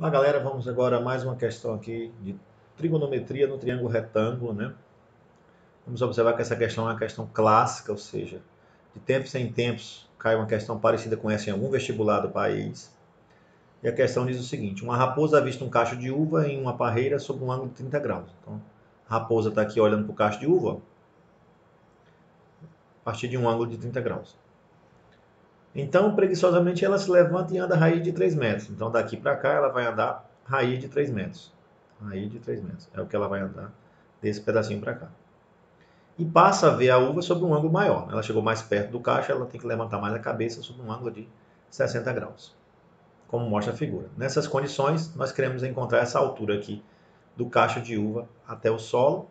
Olá, galera, vamos agora a mais uma questão aqui de trigonometria no triângulo retângulo, né? Vamos observar que essa questão é uma questão clássica, ou seja, de tempos em tempos cai uma questão parecida com essa em algum vestibular do país. E a questão diz o seguinte: uma raposa avista um cacho de uva em uma parreira sob um ângulo de 30 graus. Então, a raposa está aqui olhando para o cacho de uva a partir de um ângulo de 30 graus. Então, preguiçosamente, ela se levanta e anda a raiz de 3 metros. Então, daqui para cá, ela vai andar raiz de 3 metros. Raiz de 3 metros. É o que ela vai andar desse pedacinho para cá. E passa a ver a uva sob um ângulo maior. Ela chegou mais perto do cacho, ela tem que levantar mais a cabeça sob um ângulo de 60 graus, como mostra a figura. Nessas condições, nós queremos encontrar essa altura aqui do cacho de uva até o solo.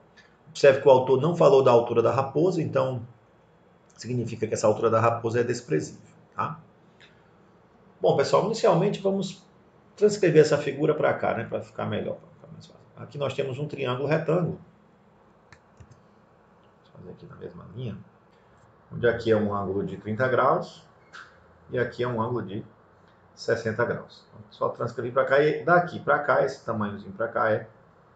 Observe que o autor não falou da altura da raposa, então significa que essa altura da raposa é desprezível. Tá? Bom, pessoal, inicialmente vamos transcrever essa figura para cá, né, para ficar melhor. Pra ficar mais fácil. Aqui nós temos um triângulo retângulo. Vou fazer aqui na mesma linha. Onde aqui é um ângulo de 30 graus e aqui é um ângulo de 60 graus. Então, só transferir para cá e daqui para cá, esse tamanhozinho para cá é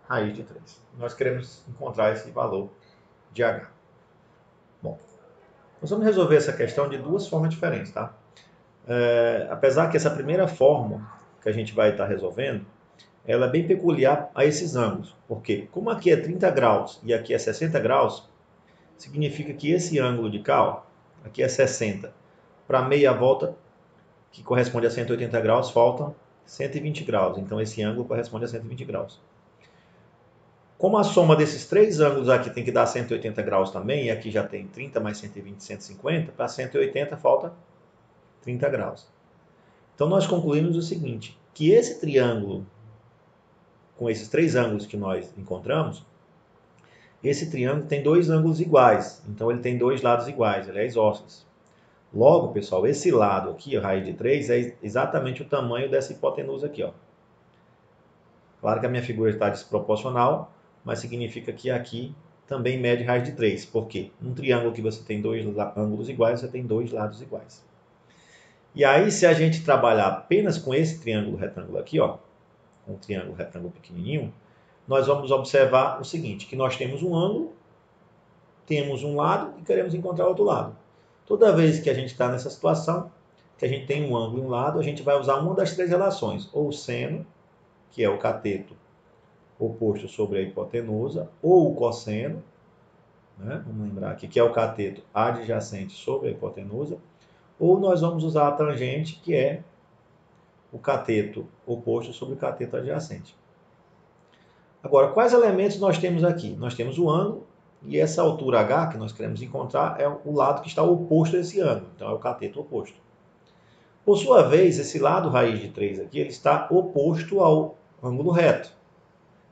raiz de 3. Nós queremos encontrar esse valor de H. Bom, nós vamos resolver essa questão de duas formas diferentes, tá? Apesar que essa primeira forma que a gente vai estar resolvendo, ela é bem peculiar a esses ângulos, porque como aqui é 30 graus e aqui é 60 graus, significa que esse ângulo de cá, ó, aqui é 60, para meia volta, que corresponde a 180 graus, faltam 120 graus. Então, esse ângulo corresponde a 120 graus. Como a soma desses três ângulos aqui tem que dar 180 graus também, e aqui já tem 30 mais 120, 150, para 180 falta 30 graus. Então, nós concluímos o seguinte, que esse triângulo, com esses três ângulos que nós encontramos, esse triângulo tem dois ângulos iguais. Então, ele tem dois lados iguais, ele é isósceles. Logo, pessoal, esse lado aqui, a raiz de 3, é exatamente o tamanho dessa hipotenusa aqui, ó. Claro que a minha figura está desproporcional, mas significa que aqui também mede raiz de 3. Por quê? Num triângulo que você tem dois ângulos iguais, você tem dois lados iguais. E aí, se a gente trabalhar apenas com esse triângulo retângulo aqui, ó, um triângulo retângulo pequenininho, nós vamos observar o seguinte, que nós temos um ângulo, temos um lado e queremos encontrar outro lado. Toda vez que a gente está nessa situação, que a gente tem um ângulo e um lado, a gente vai usar uma das três relações, ou o seno, que é o cateto oposto sobre a hipotenusa, ou o cosseno, né? Vamos lembrar aqui que é o cateto adjacente sobre a hipotenusa, ou nós vamos usar a tangente, que é o cateto oposto sobre o cateto adjacente. Agora, quais elementos nós temos aqui? Nós temos o ângulo, e essa altura H que nós queremos encontrar é o lado que está oposto a esse ângulo, então é o cateto oposto. Por sua vez, esse lado raiz de 3 aqui, ele está oposto ao ângulo reto.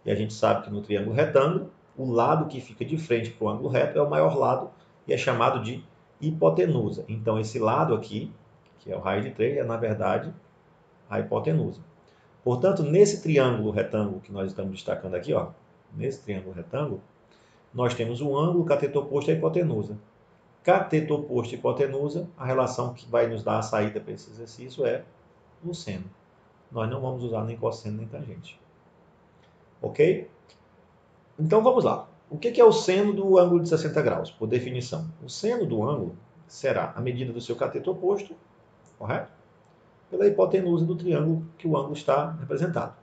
E a gente sabe que no triângulo retângulo, o lado que fica de frente para o ângulo reto é o maior lado e é chamado de hipotenusa. Então, esse lado aqui, que é o raiz de 3, é, na verdade, a hipotenusa. Portanto, nesse triângulo retângulo que nós estamos destacando aqui, ó, nesse triângulo retângulo, nós temos o ângulo cateto oposto à hipotenusa. Cateto oposto à hipotenusa, a relação que vai nos dar a saída para esse exercício é o seno. Nós não vamos usar nem cosseno nem tangente. Ok? Então vamos lá. O que é o seno do ângulo de 60 graus? Por definição, o seno do ângulo será a medida do seu cateto oposto, correto? Pela hipotenusa do triângulo que o ângulo está representado.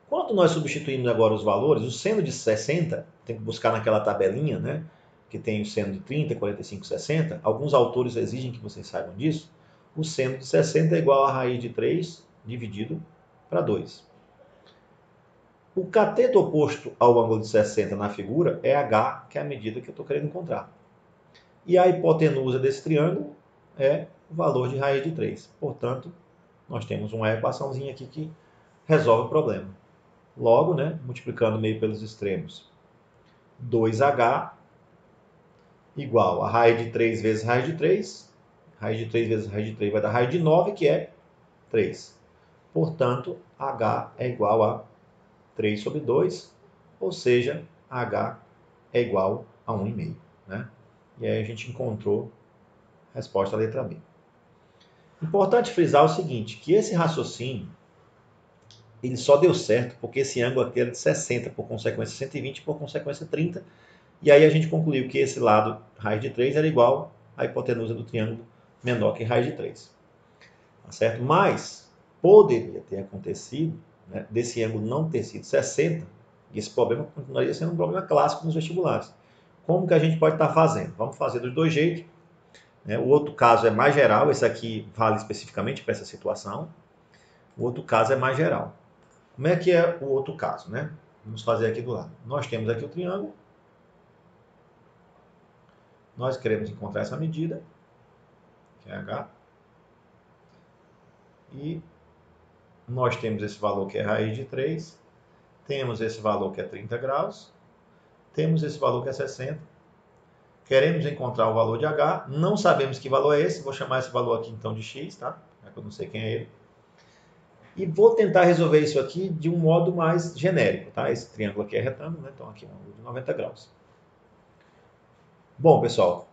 Quando nós substituímos agora os valores, o seno de 60, tem que buscar naquela tabelinha, né? Que tem o seno de 30, 45, 60. Alguns autores exigem que vocês saibam disso. O seno de 60 é igual a raiz de 3 dividido para 2. O cateto oposto ao ângulo de 60 na figura é H, que é a medida que eu estou querendo encontrar. E a hipotenusa desse triângulo é o valor de raiz de 3. Portanto, nós temos uma equaçãozinha aqui que resolve o problema. Logo, né, multiplicando meio pelos extremos, 2H igual a raiz de 3 vezes raiz de 3. Raiz de 3 vezes raiz de 3 vai dar raiz de 9, que é 3. Portanto, H é igual a 3 sobre 2, ou seja, H é igual a 1,5. Né? E aí a gente encontrou a resposta à letra B. Importante frisar o seguinte, que esse raciocínio ele só deu certo porque esse ângulo aqui era de 60, por consequência 120, por consequência 30. E aí a gente concluiu que esse lado, raiz de 3, era igual à hipotenusa do triângulo menor que raiz de 3. Tá certo? Mas poderia ter acontecido, né, desse ângulo não ter sido 60, e esse problema continuaria sendo um problema clássico nos vestibulares. Como que a gente pode estar fazendo? Vamos fazer dos dois jeitos. Né? O outro caso é mais geral, esse aqui vale especificamente para essa situação. O outro caso é mais geral. Como é que é o outro caso? Né? Vamos fazer aqui do lado. Nós temos aqui o triângulo. Nós queremos encontrar essa medida, que é H. E nós temos esse valor que é raiz de 3. Temos esse valor que é 30 graus. Temos esse valor que é 60. Queremos encontrar o valor de H. Não sabemos que valor é esse. Vou chamar esse valor aqui então de X, tá? Já que eu não sei quem é ele. E vou tentar resolver isso aqui de um modo mais genérico, tá? Esse triângulo aqui é retângulo, né? Então aqui é um ângulo de 90 graus. Bom, pessoal,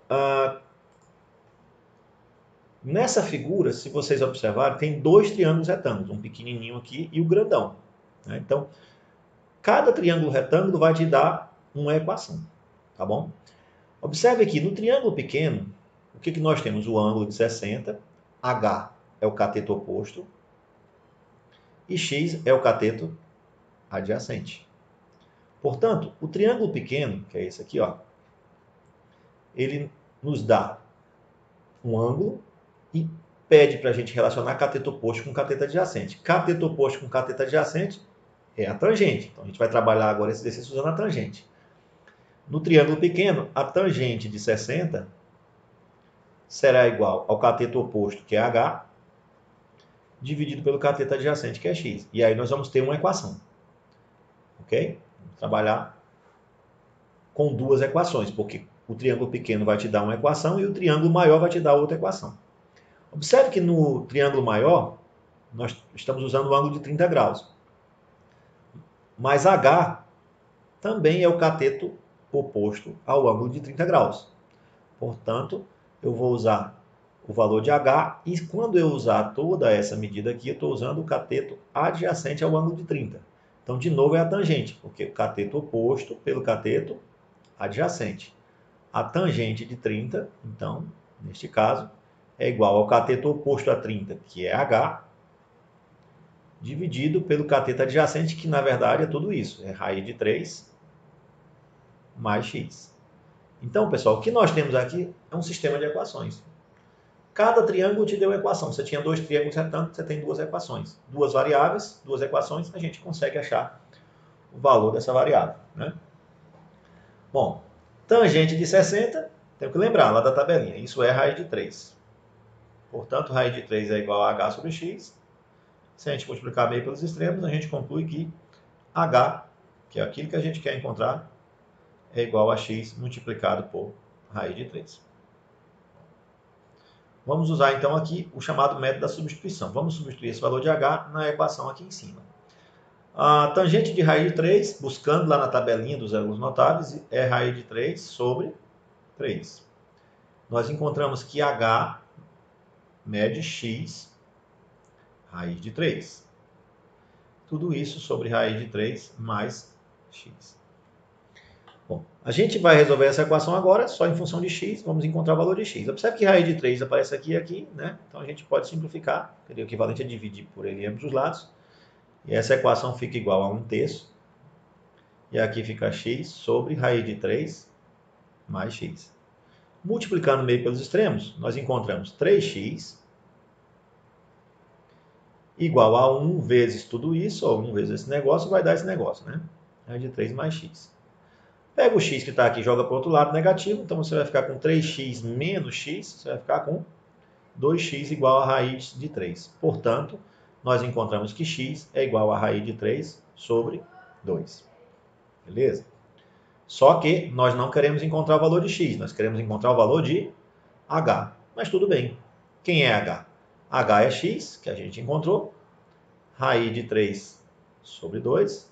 nessa figura, se vocês observarem, tem dois triângulos retângulos, um pequenininho aqui e o grandão. Né? Então, cada triângulo retângulo vai te dar uma equação, tá bom? Observe aqui, no triângulo pequeno, o que nós temos? O ângulo de 60, H é o cateto oposto e X é o cateto adjacente. Portanto, o triângulo pequeno, que é esse aqui, ó, ele nos dá um ângulo e pede para a gente relacionar cateto oposto com cateto adjacente. Cateto oposto com cateto adjacente é a tangente. Então, a gente vai trabalhar agora esse exercício usando a tangente. No triângulo pequeno, a tangente de 60 será igual ao cateto oposto, que é H, dividido pelo cateto adjacente, que é X. E aí nós vamos ter uma equação. Ok? Vamos trabalhar com duas equações, porque o triângulo pequeno vai te dar uma equação e o triângulo maior vai te dar outra equação. Observe que no triângulo maior, nós estamos usando o ângulo de 30 graus. Mas H também é o cateto oposto ao ângulo de 30 graus. Portanto, eu vou usar o valor de H e quando eu usar toda essa medida aqui, eu estou usando o cateto adjacente ao ângulo de 30. Então, de novo, é a tangente, porque o cateto oposto pelo cateto adjacente. A tangente de 30, então, neste caso, é igual ao cateto oposto a 30, que é H, dividido pelo cateto adjacente, que na verdade é tudo isso, é raiz de 3 mais X. Então, pessoal, o que nós temos aqui é um sistema de equações. Cada triângulo te deu uma equação. Você tinha dois triângulos retângulos, você tem duas equações. Duas variáveis, duas equações, a gente consegue achar o valor dessa variável. Né? Bom, tangente de 60, tenho que lembrar lá da tabelinha, isso é raiz de 3. Portanto, raiz de 3 é igual a H sobre X. Se a gente multiplicar meio pelos extremos, a gente conclui que H, que é aquilo que a gente quer encontrar, é igual a X multiplicado por raiz de 3. Vamos usar então aqui o chamado método da substituição. Vamos substituir esse valor de H na equação aqui em cima. A tangente de raiz de 3, buscando lá na tabelinha dos ângulos notáveis, é raiz de 3 sobre 3. Nós encontramos que H mede X, raiz de 3. Tudo isso sobre raiz de 3 mais X. Bom, a gente vai resolver essa equação agora, só em função de X, vamos encontrar o valor de X. Observe que raiz de 3 aparece aqui e aqui, né? Então a gente pode simplificar, o equivalente é dividir por ele em ambos os lados. E essa equação fica igual a 1/3. E aqui fica X sobre raiz de 3 mais X. Multiplicando meio pelos extremos, nós encontramos 3x igual a 1 vezes tudo isso, ou 1 vezes esse negócio, vai dar esse negócio, né? Raiz de 3 mais x. Pega o x que está aqui e joga para o outro lado negativo, então você vai ficar com 3x menos x, você vai ficar com 2x igual a raiz de 3. Portanto, nós encontramos que x é igual a raiz de 3 sobre 2. Beleza? Só que nós não queremos encontrar o valor de x, nós queremos encontrar o valor de h. Mas tudo bem. Quem é h? H é x, que a gente encontrou, raiz de 3 sobre 2,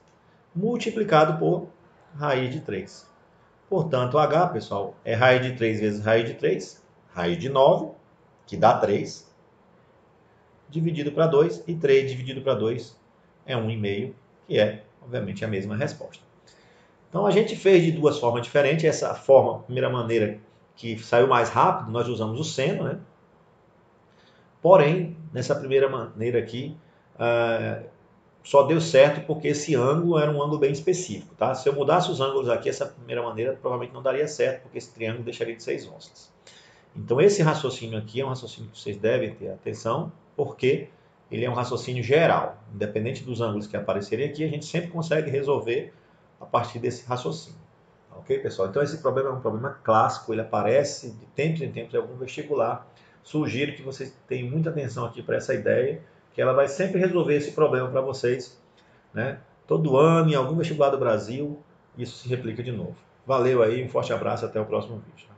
multiplicado por raiz de 3. Portanto, h, pessoal, é raiz de 3 vezes raiz de 3, raiz de 9, que dá 3, dividido para 2, e 3 dividido para 2 é 1,5, que é, obviamente, a mesma resposta. Então, a gente fez de duas formas diferentes. Essa forma, primeira maneira, que saiu mais rápido, nós usamos o seno, né? Porém, nessa primeira maneira aqui, só deu certo porque esse ângulo era um ângulo bem específico, tá? Se eu mudasse os ângulos aqui, essa primeira maneira provavelmente não daria certo, porque esse triângulo deixaria de 6 onças. Então, esse raciocínio aqui é um raciocínio que vocês devem ter atenção, porque ele é um raciocínio geral. Independente dos ângulos que aparecerem aqui, a gente sempre consegue resolver a partir desse raciocínio. Ok, pessoal? Então, esse problema é um problema clássico, ele aparece de tempos em tempos em algum vestibular. Sugiro que vocês tenham muita atenção aqui para essa ideia, que ela vai sempre resolver esse problema para vocês, né? Todo ano, em algum vestibular do Brasil, isso se replica de novo. Valeu aí, um forte abraço, até o próximo vídeo.